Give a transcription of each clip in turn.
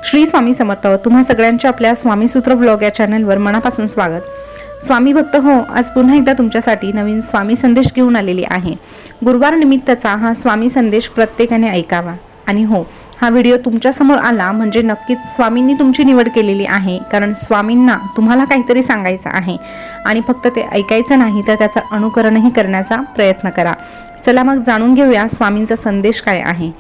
श्री स्वामी समर्थ. तुम्हा सगळ्यांच्या आपल्या स्वामी सूत्र ब्लॉग या चॅनलवर मनापासून स्वागत. स्वामी भक्त हो, आज पुन्हा एकदा तुमच्यासाठी नवीन स्वामी संदेश घेऊन आलेली आहे. गुरुवार निमित्तचा हा स्वामी संदेश प्रत्येकाने ऐकावा. आणि हो, हा व्हिडिओ तुमच्या समोर आला म्हणजे नक्कीच स्वामींनी तुमची निवड केलेली आहे, कारण स्वामींना तुम्हाला काहीतरी सांगायचं आहे आणि फक्त ते ऐकायचं नाही तर त्याचं अनुकरणही करण्याचा प्रयत्न करा. चला मग जाणून घेऊया स्वामींचा संदेश काय आहे.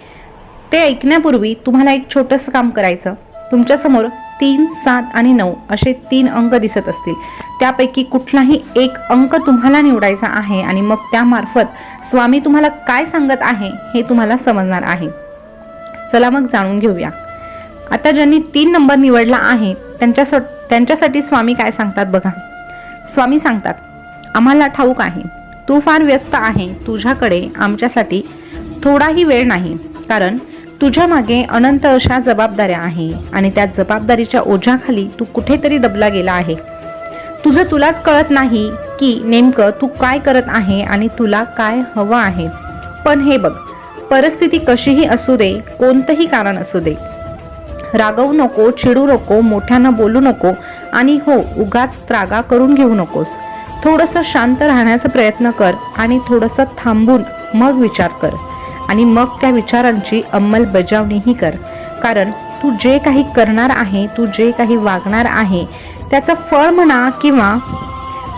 ते ऐकण्यापूर्वी तुम्हाला एक छोटंसं काम करायचं. तुमच्यासमोर 3, 7 आणि 9 असे 3 अंक दिसत असतील. त्यापैकी कुठलाही एक अंक तुम्हाला निवडायचा आहे आणि मग त्यामार्फत स्वामी तुम्हाला काय सांगत आहे हे तुम्हाला समजणार आहे. चला मग जाणून घेऊया. आता ज्यांनी 3 नंबर निवडला आहे त्यांच्यासाठी स्वामी काय सांगतात बघा. स्वामी सांगतात, आम्हाला ठाऊक आहे तू फार व्यस्त आहे. तुझ्याकडे आमच्यासाठी थोडाही वेळ नाही, कारण तुझ्या मागे अनंत अशा जबाबदाऱ्या आहे आणि त्या जबाबदारीच्या ओझ्याखाली तू कुठेतरी दबला गेला आहे. तुझं तुलाच कळत नाही की नेमकं तू काय करत आहे आणि तुला काय हवं आहे. पण हे बघ, परिस्थिती कशीही असू दे, कोणतंही कारण असू दे, रागवू नको, चिडू नको, मोठ्यानं बोलू नको आणि हो, उगाच त्रागा करून घेऊ नकोस. थोडंसं शांत राहण्याचा प्रयत्न कर आणि थोडंसं थांबून मग विचार कर आणि मग त्या विचारांची अंमलबजावणीही कर. कारण तू जे काही करणार आहे, तू जे काही वागणार आहे, त्याचं फळ म्हणा किंवा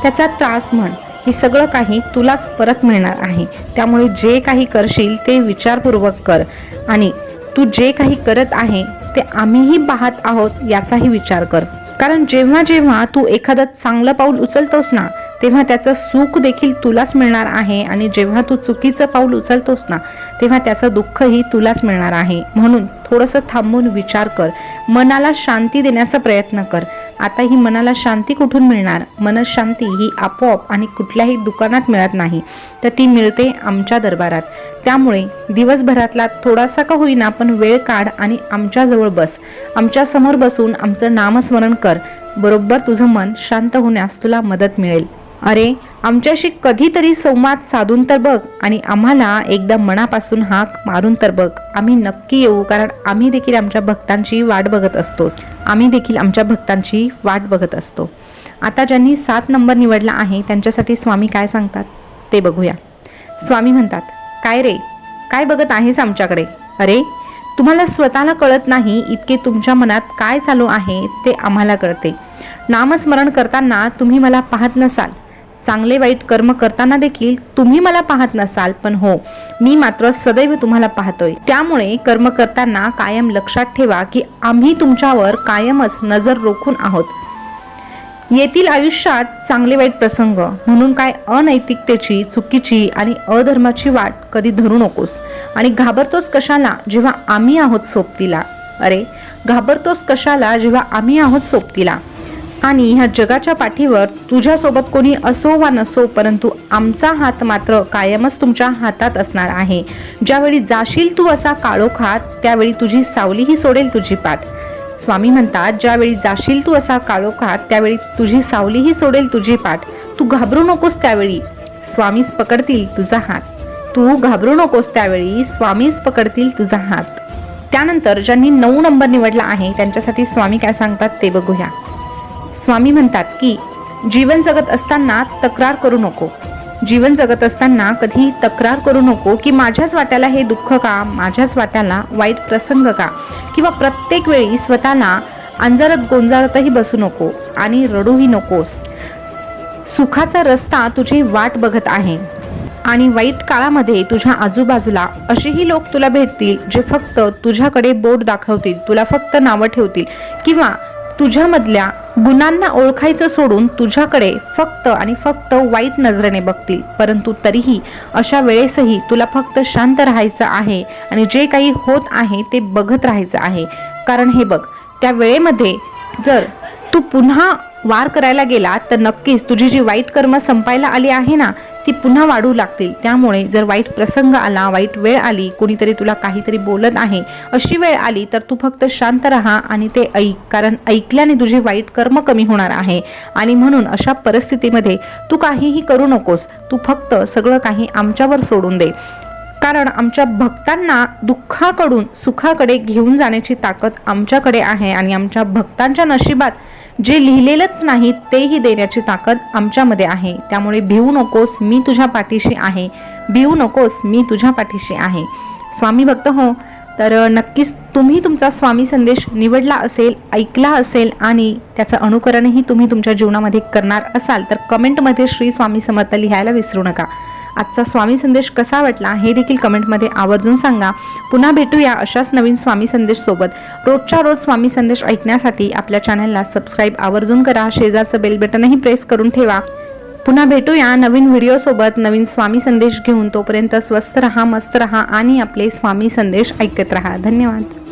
त्याचा त्रास म्हण, हे सगळं काही तुलाच परत मिळणार आहे. त्यामुळे जे काही करशील ते विचारपूर्वक कर आणि तू जे काही करत आहे ते आम्हीही पाहत आहोत याचाही विचार कर. कारण जेव्हा जेव्हा तू एखादं चांगलं पाऊल उचलतोस ना, तेव्हा त्याचं सुख देखील तुलाच मिळणार आहे आणि जेव्हा तू चुकीचं पाऊल उचलतोस ना, तेव्हा त्याचं दुःखही तुलाच मिळणार आहे. म्हणून थोडंसं थांबून विचार कर, मनाला शांती देण्याचा प्रयत्न कर. आता ही मनाला शांती कुठून मिळणार? मनशांती ही आपोआप आणि कुठल्याही दुकानात मिळत नाही, तर ती मिळते आमच्या दरबारात. त्यामुळे दिवसभरातला थोडासा का होईना पण वेळ काढ आणि आमच्याजवळ बस. आमच्या समोर बसून आमचं नामस्मरण कर. बरोबर तुझं मन शांत होण्यास तुला मदत मिळेल. अरे, आमच्याशी कधीतरी संवाद साधून तर बघ आणि आम्हाला एकदा मनापासून हाक मारून तर बघ. आम्ही नक्की येऊ, कारण आम्ही देखील आमच्या भक्तांची वाट बघत असतो. आता ज्यांनी 7 नंबर निवडला आहे त्यांच्यासाठी स्वामी काय सांगतात ते बघूया. स्वामी म्हणतात, काय रे, काय बघत आहेस आमच्याकडे? अरे, तुम्हाला स्वतःला कळत नाही इतके तुमच्या मनात काय चालू आहे ते आम्हाला कळते. नामस्मरण करताना तुम्ही मला पाहत नसाल, चांगले वाईट कर्म करताना देखील तुम्ही मला पाहत नसाल, पण हो, मी मात्र सदैव तुम्हाला पाहतोय. त्यामुळे कर्म करताना कायम लक्षात ठेवा की आम्ही तुमच्यावर कायमच नजर रोखून आहोत. येथील आयुष्यात चांगले वाईट प्रसंग म्हणून काय अनैतिकतेची, चुकीची आणि अधर्माची वाट कधी धरू नकोस. आणि घाबरतोस कशाला जेव्हा आम्ही आहोत सोबतीला? अरे, घाबरतोस कशाला जेव्हा आम्ही आहोत सोबतीला? आणि ह्या जगाच्या पाठीवर तुझ्यासोबत कोणी असो वा नसो, परंतु आमचा हात मात्र कायमच तुमच्या हातात असणार आहे. ज्यावेळी जाशील तू असा काळोखात, त्यावेळी तुझी सावलीही सोडेल तुझी पाठ. स्वामी म्हणतात, ज्यावेळी जाशील तू असा काळोखात, त्यावेळी तुझी सावलीही सोडेल तुझी पाठ. तू घाबरू नकोस, त्यावेळी स्वामीच पकडतील तुझा हात. तू घाबरू नकोस, त्यावेळी स्वामीच पकडतील तुझा हात. त्यानंतर ज्यांनी 9 नंबर निवडला आहे त्यांच्यासाठी स्वामी काय सांगतात ते बघूया. स्वामी म्हणतात की जीवन जगत असताना तक्रार करू नको. जीवन जगत असताना कधी तक्रार करू नको की माझ्याच वाट्याला हे दुःख का, माझ्याच वाट्याला वाईट प्रसंग का, किंवा प्रत्येक वेळी स्वतःला अंजारत गोंजारतही बसू नको आणि रडूही नकोस. सुखाचा रस्ता तुझी वाट बघत आहे आणि वाईट काळामध्ये तुझ्या आजूबाजूला असेही लोक तुला भेटतील जे फक्त तुझ्याकडे बोट दाखवतील, तुला फक्त नावं ठेवतील किंवा तुझ्यामधल्या गुणांना ओळखायचं सोडून तुझ्याकडे फक्त आणि फक्त वाईट नजरेने बघतील. परंतु तरीही अशा वेळेसही तुला फक्त शांत राहायचं आहे आणि जे काही होत आहे ते बघत राहायचं आहे. कारण हे बघ, त्या वेळेमध्ये जर तू पुन्हा वार करायला गेला तर नक्कीच तुझी जी वाईट कर्म संपायला आली आहे ना, ती पुन्हा वाढू लागतील. त्यामुळे जर वाईट प्रसंग आला, वाईट वेळ आली, कोणीतरी तुला काहीतरी बोलत आहे, अशी वेळ आली तर तू फक्त शांत राहा आणि ते ऐक. कारण ऐकल्याने तुझे वाईट कर्म कमी होणार आहे. आणि म्हणून अशा परिस्थितीमध्ये तू काहीही करू नकोस. तू फक्त सगळं काही आमच्यावर सोडून दे. कारण आमच्या भक्तांना दुःखाकडून सुखाकडे घेऊन जाण्याची ताकद आमच्याकडे आहे आणि आमच्या भक्तांच्या नशिबात जे लिहिलेलंच नाही तेही देण्याची ताकद आमच्यामध्ये आहे. त्यामुळे भिवू नकोस, मी तुझ्या पाठीशी आहे. भिवू नकोस, मी तुझ्या पाठीशी आहे. स्वामी भक्त हो, तर नक्कीच तुम्ही तुमचा स्वामी संदेश निवडला असेल, ऐकला असेल आणि त्याचं अनुकरणही तुम्ही तुमच्या जीवनामध्ये करणार असाल तर कमेंटमध्ये श्री स्वामी समर्थ लिहायला विसरू नका. आजचा स्वामी संदेश कसा वाटला हे देखील कमेंटमध्ये आवर्जून सांगा. पुन्हा भेटूया अशाच नवीन स्वामी संदेश सोबत. रोजच्या रोज स्वामी संदेश ऐकण्यासाठी आपल्या चॅनलला सबस्क्राईब आवर्जून करा. शेजारचं बेल बटनही प्रेस करून ठेवा. पुन्हा भेटूया नवीन व्हिडिओ सोबत, नवीन स्वामी संदेश घेऊन. तोपर्यंत स्वस्थ रहा, मस्त रहा आणि आपले स्वामी संदेश ऐकत रहा. धन्यवाद.